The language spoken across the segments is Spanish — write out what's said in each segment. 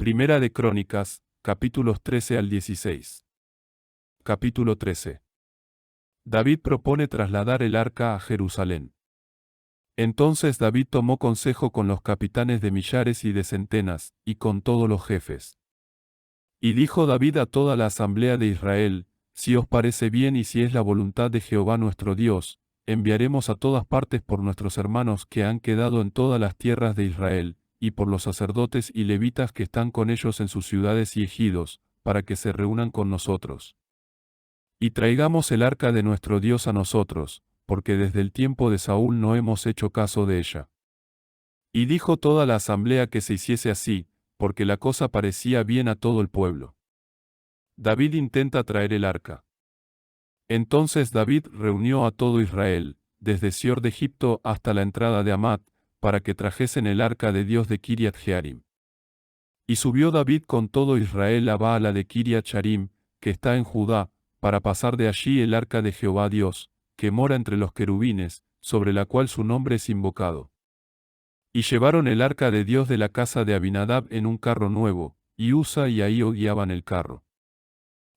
Primera de Crónicas, capítulos 13 al 16. Capítulo 13. David propone trasladar el arca a Jerusalén. Entonces David tomó consejo con los capitanes de millares y de centenas, y con todos los jefes. Y dijo David a toda la asamblea de Israel: si os parece bien y si es la voluntad de Jehová nuestro Dios, enviaremos a todas partes por nuestros hermanos que han quedado en todas las tierras de Israel, y por los sacerdotes y levitas que están con ellos en sus ciudades y ejidos, para que se reúnan con nosotros. Y traigamos el arca de nuestro Dios a nosotros, porque desde el tiempo de Saúl no hemos hecho caso de ella. Y dijo toda la asamblea que se hiciese así, porque la cosa parecía bien a todo el pueblo. David intenta traer el arca. Entonces David reunió a todo Israel, desde Sior de Egipto hasta la entrada de Hamat, para que trajesen el arca de Dios de Kiriat Jearim. Y subió David con todo Israel a Baala de Kiriat Jearim, que está en Judá, para pasar de allí el arca de Jehová Dios, que mora entre los querubines, sobre la cual su nombre es invocado. Y llevaron el arca de Dios de la casa de Abinadab en un carro nuevo, y Usa y Ahío guiaban el carro.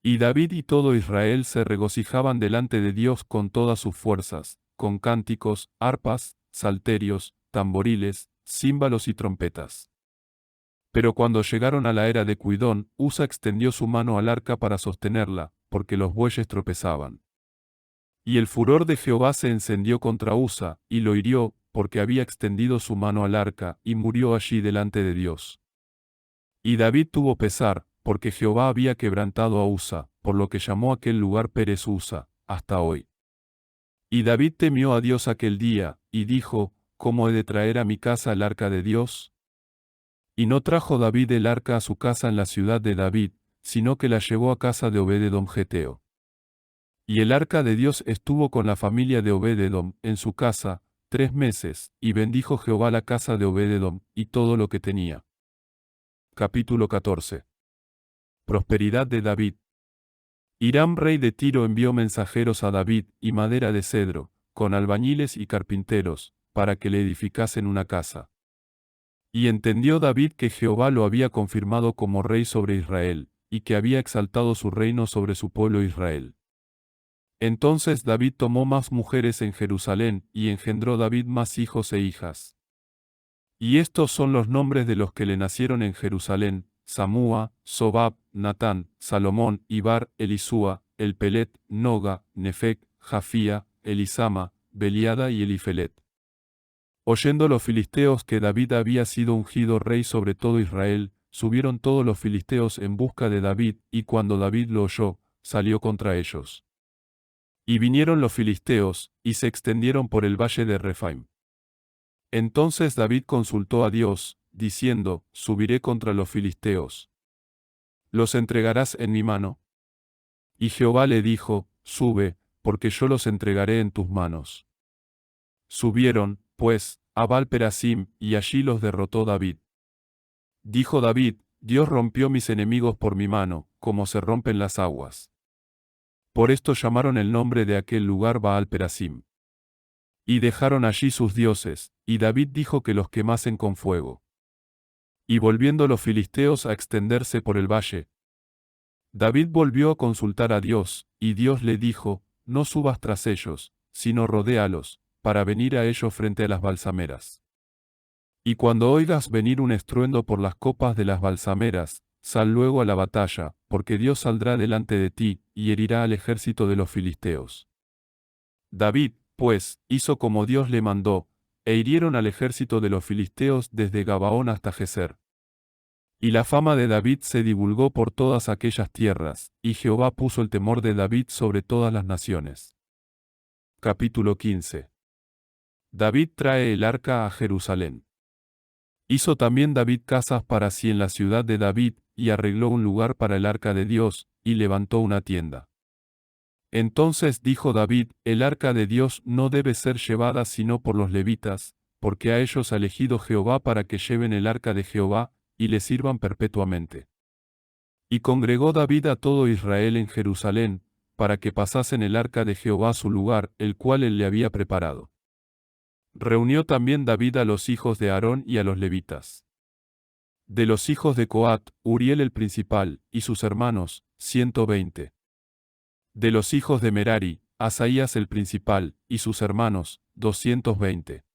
Y David y todo Israel se regocijaban delante de Dios con todas sus fuerzas, con cánticos, arpas, salterios, tamboriles, címbalos y trompetas. Pero cuando llegaron a la era de Cuidón, Usa extendió su mano al arca para sostenerla, porque los bueyes tropezaban. Y el furor de Jehová se encendió contra Usa, y lo hirió, porque había extendido su mano al arca, y murió allí delante de Dios. Y David tuvo pesar, porque Jehová había quebrantado a Usa, por lo que llamó aquel lugar Perez Usa, hasta hoy. Y David temió a Dios aquel día, y dijo: ¿cómo he de traer a mi casa el arca de Dios? Y no trajo David el arca a su casa en la ciudad de David, sino que la llevó a casa de Obed-edom geteo. Y el arca de Dios estuvo con la familia de Obed-edom en su casa 3 meses, y bendijo Jehová la casa de Obed-edom, y todo lo que tenía. Capítulo 14. Prosperidad de David. Hiram rey de Tiro envió mensajeros a David, y madera de cedro, con albañiles y carpinteros, para que le edificasen una casa. Y entendió David que Jehová lo había confirmado como rey sobre Israel, y que había exaltado su reino sobre su pueblo Israel. Entonces David tomó más mujeres en Jerusalén, y engendró David más hijos e hijas. Y estos son los nombres de los que le nacieron en Jerusalén: Samúa, Sobab, Natán, Salomón, Ibar, Elisúa, Elpelet, Noga, Nefec, Jafía, Elisama, Beliada y Elifelet. Oyendo los filisteos que David había sido ungido rey sobre todo Israel, subieron todos los filisteos en busca de David, y cuando David lo oyó, salió contra ellos. Y vinieron los filisteos, y se extendieron por el valle de Rephaim. Entonces David consultó a Dios, diciendo: ¿subiré contra los filisteos? ¿Los entregarás en mi mano? Y Jehová le dijo: sube, porque yo los entregaré en tus manos. Subieron, pues, a Baal-perasim, y allí los derrotó David. Dijo David: Dios rompió mis enemigos por mi mano, como se rompen las aguas. Por esto llamaron el nombre de aquel lugar Baal-perasim. Y dejaron allí sus dioses, y David dijo que los quemasen con fuego. Y volviendo los filisteos a extenderse por el valle, David volvió a consultar a Dios, y Dios le dijo: no subas tras ellos, sino rodéalos, para venir a ellos frente a las balsameras. Y cuando oigas venir un estruendo por las copas de las balsameras, sal luego a la batalla, porque Dios saldrá delante de ti, y herirá al ejército de los filisteos. David, pues, hizo como Dios le mandó, e hirieron al ejército de los filisteos desde Gabaón hasta Geser. Y la fama de David se divulgó por todas aquellas tierras, y Jehová puso el temor de David sobre todas las naciones. Capítulo 15. David trae el arca a Jerusalén. Hizo también David casas para sí en la ciudad de David, y arregló un lugar para el arca de Dios, y levantó una tienda. Entonces dijo David: el arca de Dios no debe ser llevada sino por los levitas, porque a ellos ha elegido Jehová para que lleven el arca de Jehová, y le sirvan perpetuamente. Y congregó David a todo Israel en Jerusalén, para que pasasen el arca de Jehová a su lugar, el cual él le había preparado. Reunió también David a los hijos de Aarón y a los levitas. De los hijos de Coat, Uriel el principal, y sus hermanos, 120. De los hijos de Merari, Asaías el principal, y sus hermanos, 220.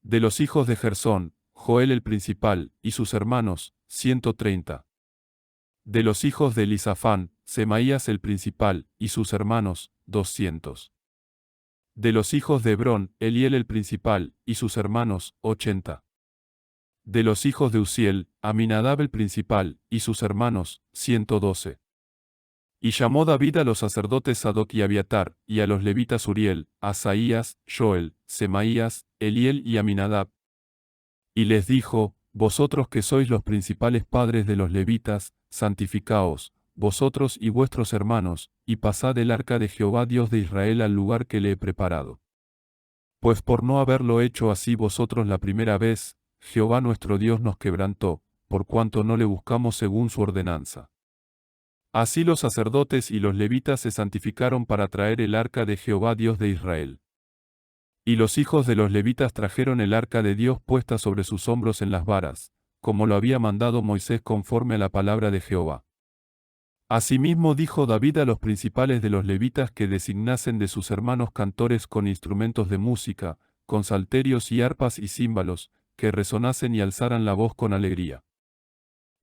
De los hijos de Gersón, Joel el principal, y sus hermanos, 130. De los hijos de Elisafán, Semaías el principal, y sus hermanos, 200. De los hijos de Hebrón, Eliel el principal, y sus hermanos, 80. De los hijos de Uziel, Aminadab el principal, y sus hermanos, 112. Y llamó David a los sacerdotes Sadoc y Abiatar, y a los levitas Uriel, Asaías, Joel, Semaías, Eliel y Aminadab. Y les dijo: Vosotros que sois los principales padres de los levitas, santificaos, vosotros y vuestros hermanos, y pasad el arca de Jehová Dios de Israel al lugar que le he preparado. Pues por no haberlo hecho así vosotros la primera vez, Jehová nuestro Dios nos quebrantó, por cuanto no le buscamos según su ordenanza. Así los sacerdotes y los levitas se santificaron para traer el arca de Jehová Dios de Israel. Y los hijos de los levitas trajeron el arca de Dios puesta sobre sus hombros en las varas, como lo había mandado Moisés conforme a la palabra de Jehová. Asimismo dijo David a los principales de los levitas que designasen de sus hermanos cantores con instrumentos de música, con salterios y arpas y címbalos, que resonasen y alzaran la voz con alegría.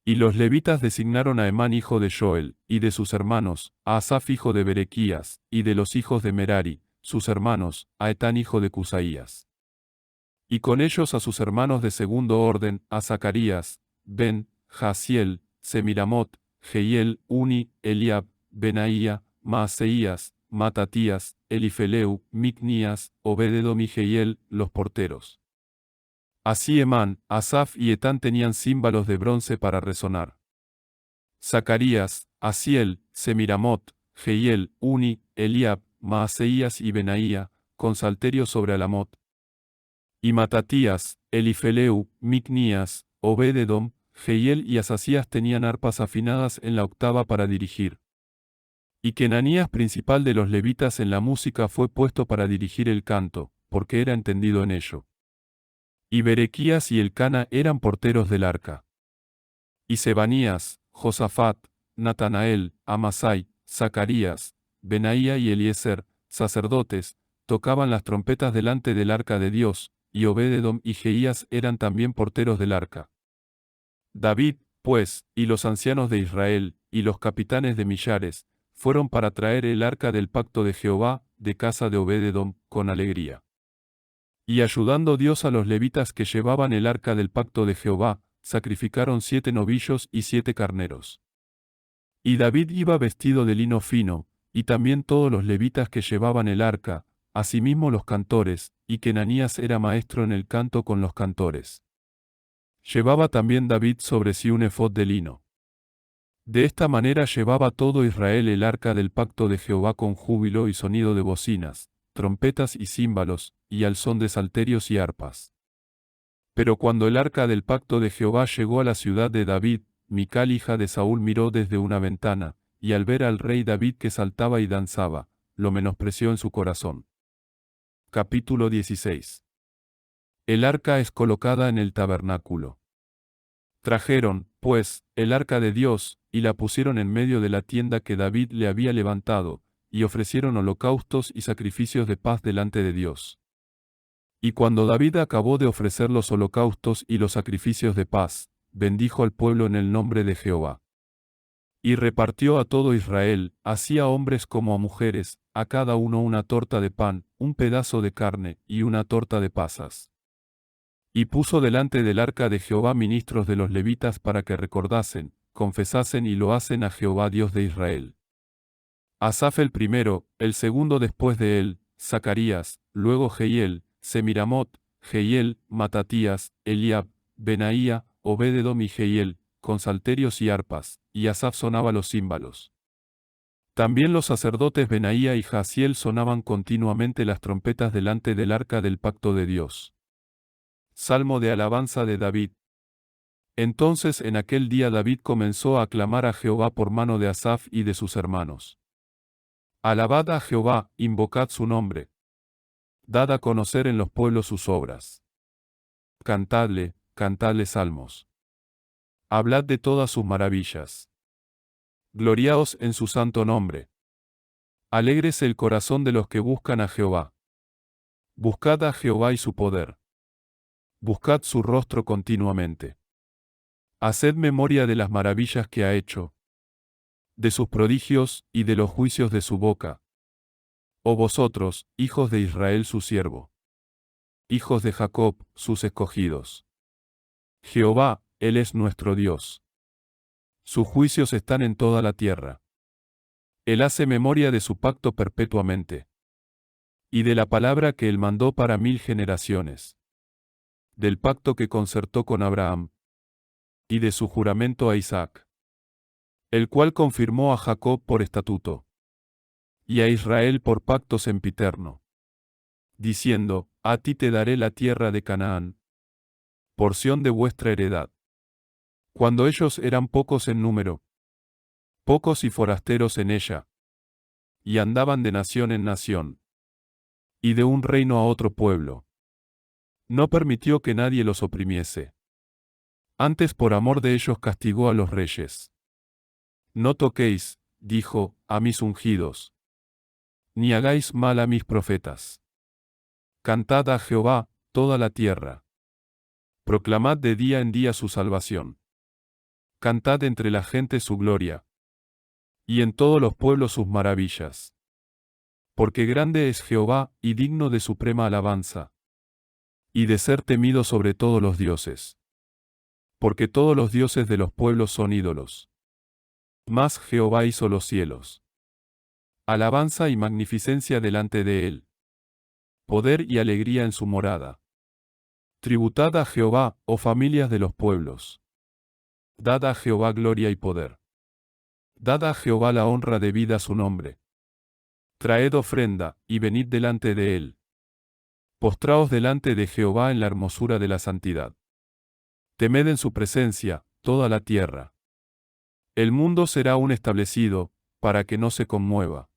Y los levitas designaron a Emán hijo de Joel, y de sus hermanos, a Asaf hijo de Berequías, y de los hijos de Merari, sus hermanos, a Etán hijo de Cusaías. Y con ellos a sus hermanos de segundo orden, a Zacarías, Ben, Jaasiel, Semiramot, Jehiel, Uni, Eliab, Benaía, Maaseías, Matatías, Elifeleu, Micnías, Obededom y Jehiel, los porteros. Así Emán, Asaf y Etán tenían címbalos de bronce para resonar. Zacarías, Asiel, Semiramot, Jehiel, Uni, Eliab, Maaseías y Benaía, con salterios sobre Alamot. Y Matatías, Elifeleu, Micnías, Obededom, Jehiel y Asasías tenían arpas afinadas en la octava para dirigir. Y Kenanías, principal de los levitas en la música, fue puesto para dirigir el canto, porque era entendido en ello. Y Berequías y Elcana eran porteros del arca. Y Sebanías, Josafat, Natanael, Amasai, Zacarías, Benaía y Eliezer, sacerdotes, tocaban las trompetas delante del arca de Dios, y Obededom y Jeías eran también porteros del arca. David, pues, y los ancianos de Israel, y los capitanes de millares, fueron para traer el arca del pacto de Jehová, de casa de Obededom, con alegría. Y ayudando Dios a los levitas que llevaban el arca del pacto de Jehová, sacrificaron 7 novillos y 7 carneros. Y David iba vestido de lino fino, y también todos los levitas que llevaban el arca, asimismo los cantores, y Kenanías era maestro en el canto con los cantores. Llevaba también David sobre sí un efod de lino. De esta manera llevaba todo Israel el arca del pacto de Jehová con júbilo y sonido de bocinas, trompetas y címbalos, y al son de salterios y arpas. Pero cuando el arca del pacto de Jehová llegó a la ciudad de David, Mical hija de Saúl miró desde una ventana, y al ver al rey David que saltaba y danzaba, lo menospreció en su corazón. Capítulo 16. El arca es colocada en el tabernáculo. Trajeron, pues, el arca de Dios, y la pusieron en medio de la tienda que David le había levantado, y ofrecieron holocaustos y sacrificios de paz delante de Dios. Y cuando David acabó de ofrecer los holocaustos y los sacrificios de paz, bendijo al pueblo en el nombre de Jehová. Y repartió a todo Israel, así a hombres como a mujeres, a cada uno una torta de pan, un pedazo de carne y una torta de pasas. Y puso delante del arca de Jehová ministros de los levitas para que recordasen, confesasen y loasen a Jehová Dios de Israel. Asaf el primero, el segundo después de él, Zacarías, luego Jehiel, Semiramot, Jehiel, Matatías, Eliab, Benaía, Obededom y Jehiel, con salterios y arpas, y Asaf sonaba los címbalos. También los sacerdotes Benaía y Jaasiel sonaban continuamente las trompetas delante del arca del pacto de Dios. Salmo de alabanza de David. Entonces en aquel día David comenzó a aclamar a Jehová por mano de Asaf y de sus hermanos. Alabad a Jehová, invocad su nombre. Dad a conocer en los pueblos sus obras. Cantadle, cantadle salmos. Hablad de todas sus maravillas. Gloriaos en su santo nombre. Alégrese el corazón de los que buscan a Jehová. Buscad a Jehová y su poder. Buscad su rostro continuamente. Haced memoria de las maravillas que ha hecho, de sus prodigios y de los juicios de su boca. Oh vosotros, hijos de Israel su siervo, hijos de Jacob, sus escogidos. Jehová, Él es nuestro Dios. Sus juicios están en toda la tierra. Él hace memoria de su pacto perpetuamente, y de la palabra que Él mandó para 1000 generaciones, del pacto que concertó con Abraham, y de su juramento a Isaac, el cual confirmó a Jacob por estatuto, y a Israel por pacto sempiterno, diciendo, a ti te daré la tierra de Canaán, porción de vuestra heredad. Cuando ellos eran pocos en número, pocos y forasteros en ella, y andaban de nación en nación, y de un reino a otro pueblo, no permitió que nadie los oprimiese. Antes por amor de ellos castigó a los reyes. No toquéis, dijo, a mis ungidos, ni hagáis mal a mis profetas. Cantad a Jehová, toda la tierra. Proclamad de día en día su salvación. Cantad entre la gente su gloria, y en todos los pueblos sus maravillas. Porque grande es Jehová, y digno de suprema alabanza, y de ser temido sobre todos los dioses. Porque todos los dioses de los pueblos son ídolos. Mas Jehová hizo los cielos. Alabanza y magnificencia delante de él. Poder y alegría en su morada. Tributad a Jehová, oh familias de los pueblos. Dad a Jehová gloria y poder. Dad a Jehová la honra debida a su nombre. Traed ofrenda, y venid delante de él. Postraos delante de Jehová en la hermosura de la santidad. Temed en su presencia, toda la tierra. El mundo será aún establecido, para que no se conmueva.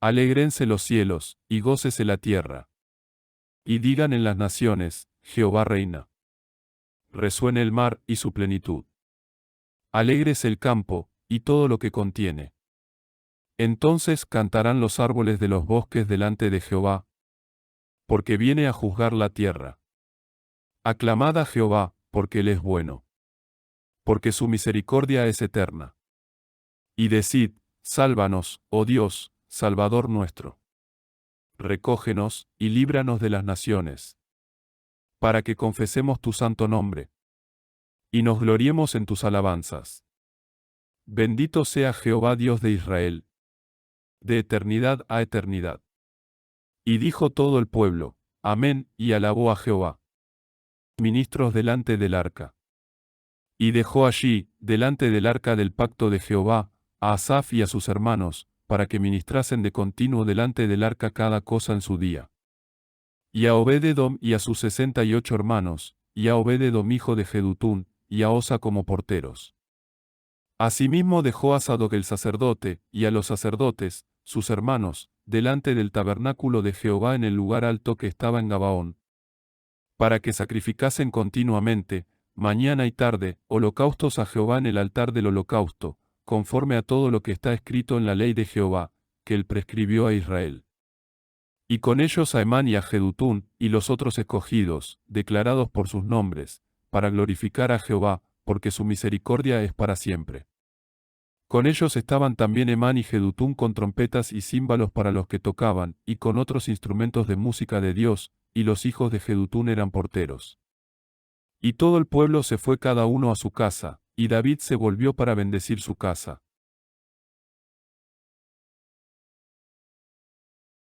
Alégrense los cielos, y gócese la tierra. Y digan en las naciones, Jehová reina. Resuene el mar y su plenitud. Alégrese el campo, y todo lo que contiene. Entonces cantarán los árboles de los bosques delante de Jehová, porque viene a juzgar la tierra. Aclamad a Jehová, porque Él es bueno, porque su misericordia es eterna. Y decid, sálvanos, oh Dios, Salvador nuestro. Recógenos, y líbranos de las naciones, para que confesemos tu santo nombre, y nos gloriemos en tus alabanzas. Bendito sea Jehová Dios de Israel, de eternidad a eternidad. Y dijo todo el pueblo, amén, y alabó a Jehová. Ministros delante del arca. Y dejó allí, delante del arca del pacto de Jehová, a Asaf y a sus hermanos, para que ministrasen de continuo delante del arca cada cosa en su día. Y a Obed-edom y a sus 68 hermanos, y a Obed-edom hijo de Jedutún, y a Osa como porteros. Asimismo dejó a Sadoc el sacerdote, y a los sacerdotes, sus hermanos, delante del tabernáculo de Jehová en el lugar alto que estaba en Gabaón, para que sacrificasen continuamente, mañana y tarde, holocaustos a Jehová en el altar del holocausto, conforme a todo lo que está escrito en la ley de Jehová, que él prescribió a Israel. Y con ellos a Emán y a Jedutún, y los otros escogidos, declarados por sus nombres, para glorificar a Jehová, porque su misericordia es para siempre. Con ellos estaban también Emán y Jedutún con trompetas y címbalos para los que tocaban, y con otros instrumentos de música de Dios, y los hijos de Jedutún eran porteros. Y todo el pueblo se fue cada uno a su casa, y David se volvió para bendecir su casa.